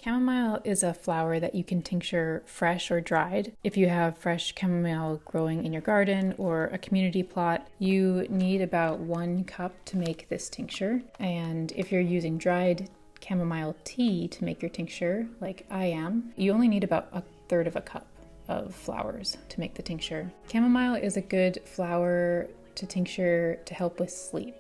Chamomile is a flower that you can tincture fresh or dried. If you have fresh chamomile growing in your garden or a community plot, you need about 1 cup to make this tincture. And if you're using dried chamomile tea to make your tincture, like I am, you only need about 1/3 of a cup of flowers to make the tincture. Chamomile is a good flower to tincture to help with sleep.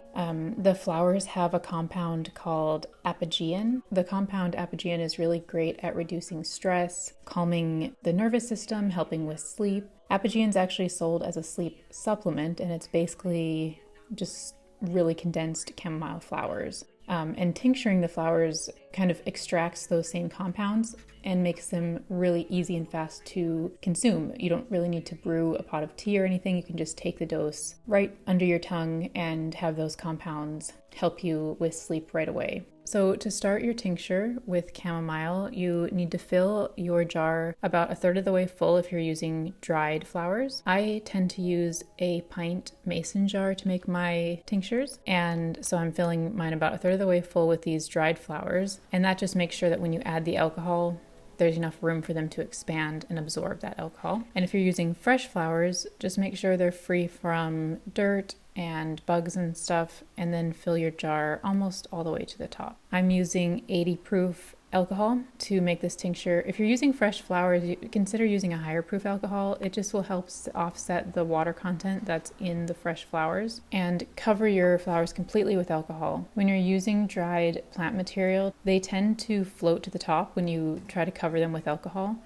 The flowers have a compound called apigean. The compound apigean is really great at reducing stress, calming the nervous system, helping with sleep. Apigean is actually sold as a sleep supplement, and it's basically just really condensed chamomile flowers. And tincturing the flowers kind of extracts those same compounds and makes them really easy and fast to consume. You don't really need to brew a pot of tea or anything. You can just take the dose right under your tongue and have those compounds help you with sleep right away. So to start your tincture with chamomile, you need to fill your jar about 1/3 of the way full if you're using dried flowers. I tend to use a pint mason jar to make my tinctures, and so I'm filling mine about 1/3 of the way full with these dried flowers, and that just makes sure that when you add the alcohol, there's enough room for them to expand and absorb that alcohol. And if you're using fresh flowers, just make sure they're free from dirt and bugs and stuff, and then fill your jar almost all the way to the top. I'm using 80 proof alcohol to make this tincture. If you're using fresh flowers, you consider using a higher proof alcohol. It just will help offset the water content that's in the fresh flowers. And cover your flowers completely with alcohol. When you're using dried plant material, they tend to float to the top when you try to cover them with alcohol.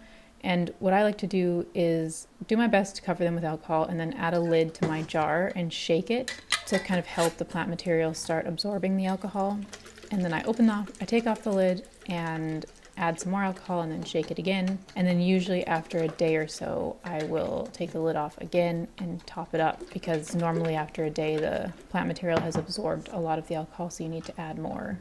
And what I like to do is do my best to cover them with alcohol and then add a lid to my jar and shake it to kind of help the plant material start absorbing the alcohol. And then I take off the lid and add some more alcohol and then shake it again. And then usually after a day or so, I will take the lid off again and top it up, because normally after a day, the plant material has absorbed a lot of the alcohol, so you need to add more.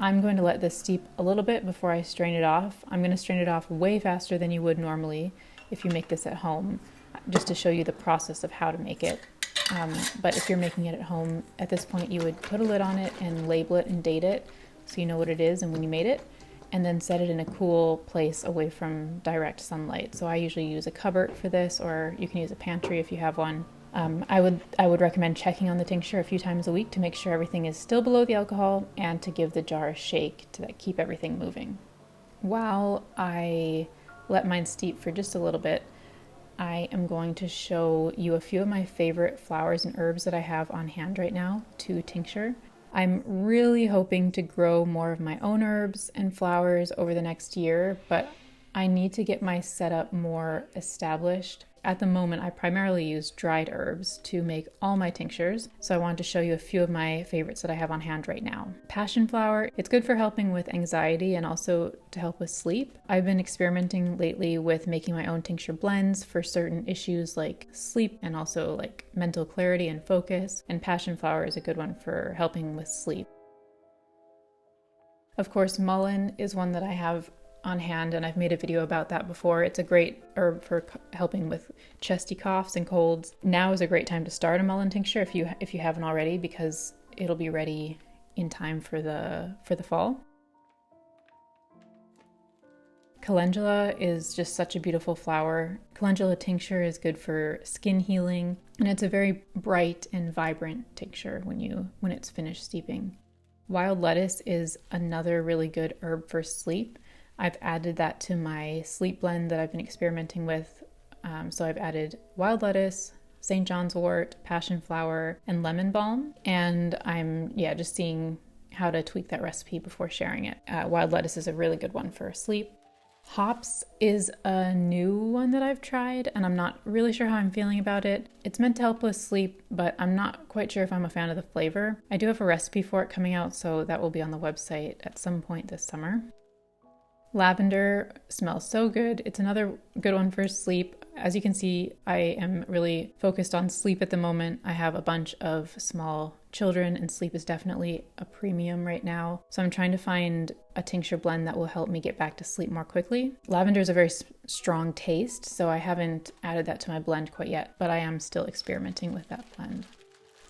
I'm going to let this steep a little bit before I strain it off. I'm going to strain it off way faster than you would normally if you make this at home, just to show you the process of how to make it. But if you're making it at home, at this point you would put a lid on it and label it and date it so you know what it is and when you made it, and then set it in a cool place away from direct sunlight. So I usually use a cupboard for this, or you can use a pantry if you have one. I would recommend checking on the tincture a few times a week to make sure everything is still below the alcohol, and to give the jar a shake to keep everything moving. While I let mine steep for just a little bit, I am going to show you a few of my favorite flowers and herbs that I have on hand right now to tincture. I'm really hoping to grow more of my own herbs and flowers over the next year, but I need to get my setup more established. At the moment, I primarily use dried herbs to make all my tinctures, so I wanted to show you a few of my favorites that I have on hand right now. Passion flower, it's good for helping with anxiety and also to help with sleep. I've been experimenting lately with making my own tincture blends for certain issues like sleep and also like mental clarity and focus, and passion flower is a good one for helping with sleep. Of course, mullein is one that I have on hand, and I've made a video about that before. It's a great herb for helping with chesty coughs and colds. Now is a great time to start a mullein tincture if you haven't already, because it'll be ready in time for the fall. Calendula is just such a beautiful flower. Calendula tincture is good for skin healing, and it's a very bright and vibrant tincture when it's finished steeping. Wild lettuce is another really good herb for sleep. I've added that to my sleep blend that I've been experimenting with. So I've added wild lettuce, St. John's wort, passion flower, and lemon balm. And I'm just seeing how to tweak that recipe before sharing it. Wild lettuce is a really good one for sleep. Hops is a new one that I've tried, and I'm not really sure how I'm feeling about it. It's meant to help with sleep, but I'm not quite sure if I'm a fan of the flavor. I do have a recipe for it coming out, so that will be on the website at some point this summer. Lavender smells so good. It's another good one for sleep. As you can see, I am really focused on sleep at the moment. I have a bunch of small children and sleep is definitely a premium right now. So I'm trying to find a tincture blend that will help me get back to sleep more quickly. Lavender is a very strong taste, so I haven't added that to my blend quite yet, but I am still experimenting with that blend.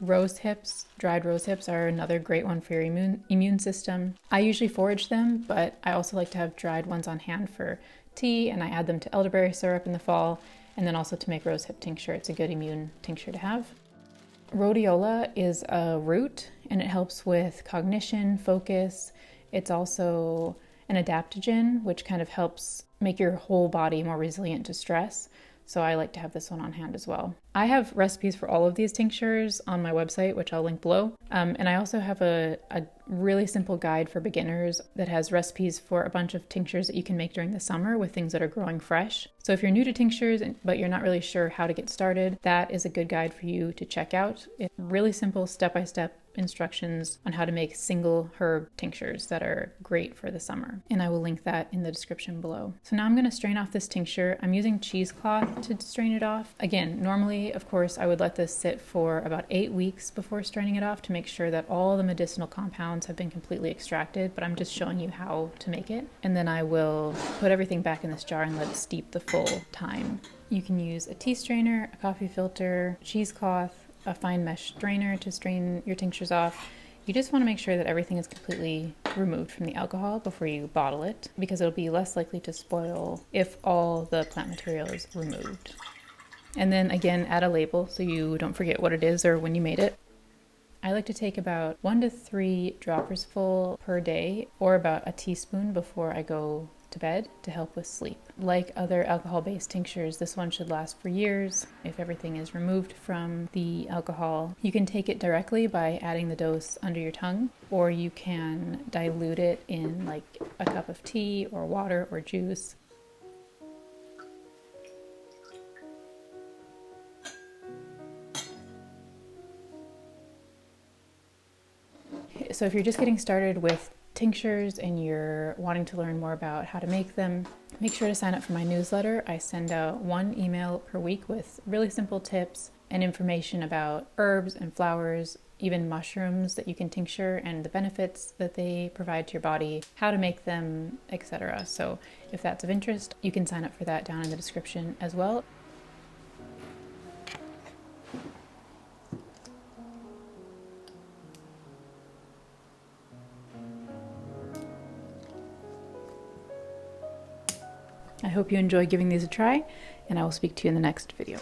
Rose hips, dried rose hips are another great one for your immune system. I usually forage them, but I also like to have dried ones on hand for tea, and I add them to elderberry syrup in the fall, and then also to make rose hip tincture. It's a good immune tincture to have. Rhodiola is a root, and it helps with cognition, focus. It's also an adaptogen, which kind of helps make your whole body more resilient to stress. So I like to have this one on hand as well. I have recipes for all of these tinctures on my website, which I'll link below. And I also have a really simple guide for beginners that has recipes for a bunch of tinctures that you can make during the summer with things that are growing fresh. So if you're new to tinctures, but you're not really sure how to get started, that is a good guide for you to check out. It's really simple step-by-step instructions on how to make single herb tinctures that are great for the summer. And I will link that in the description below. So now I'm going to strain off this tincture. I'm using cheesecloth to strain it off. Again, normally, of course, I would let this sit for about 8 weeks before straining it off to make sure that all the medicinal compounds have been completely extracted, but I'm just showing you how to make it. And then I will put everything back in this jar and let it steep the full time. You can use a tea strainer, a coffee filter, cheesecloth, a fine mesh strainer to strain your tinctures off. You just want to make sure that everything is completely removed from the alcohol before you bottle it, because it'll be less likely to spoil if all the plant material is removed. And then again, add a label so you don't forget what it is or when you made it. I like to take about 1 to 3 droppers full per day, or about a teaspoon before I go to bed to help with sleep. Like other alcohol-based tinctures, this one should last for years if everything is removed from the alcohol. You can take it directly by adding the dose under your tongue, or you can dilute it in like a cup of tea or water or juice. So if you're just getting started with tinctures and you're wanting to learn more about how to make them, make sure to sign up for my newsletter. I send out 1 email per week with really simple tips and information about herbs and flowers, even mushrooms that you can tincture and the benefits that they provide to your body, how to make them, etc. So if that's of interest, you can sign up for that down in the description as well. I hope you enjoy giving these a try, and I will speak to you in the next video.